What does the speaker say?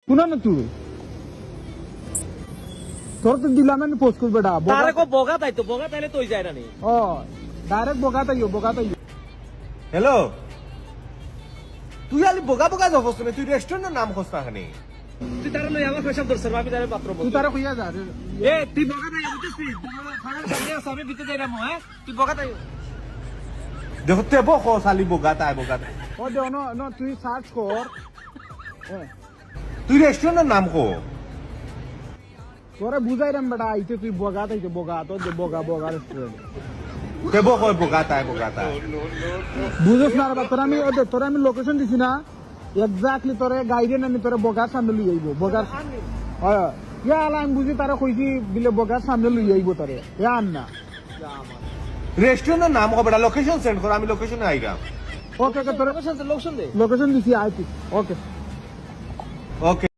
শুনা না তুই তোর তো দিলাম আমি পোস্ট করবে তারে কো বগা তাই তো বগা তাইলে তুই যায় না নি ও ডাইরেক্ট বগা তাইও হ্যালো তুই আলি বোগা বোগা যাবস না তুই রেস্টুরেন্টের নাম খোঁজ না খানি তুই তারে লই আমার পেশাব দরছর আমি তারে পাত্র বল তুই তারা কইয়া যা এ তুই বগা তাই বুঝছিস খানার সামনে সামনে ভিতরে যাই না মো হ্যাঁ তুই বগা তাই দেখো তে বো খোঁজ আলি বোগা তাই ও দে ন তুই সার্চ কর তুই রেস্টুরেন্টের নাম কো তোরা বুঝাইরাম বেটা আইতে তুই বগা তাইতে বগা তো যে বগা রেস্টুরেন্ট তে বো কই বোগা তাই বুঝছ না রে তোরা আমি লোকেশন দিছি না এক্স্যাক্টলি তোরে গাইডেন আমি তোরে বগার সামনে লই আইবো বগার ইয়া আলা আমি বুঝি তারা কইছি বিলে বগার সামনে লই আইবো তোরে ইয়া আন না রেস্টুরেন্টের নাম কো বেটা লোকেশন সেন্ড কর আমি লোকেশনে আইরাম ওকে তোরে লোকশন দে লোকেশন দিছি আইতি ওকে ওকে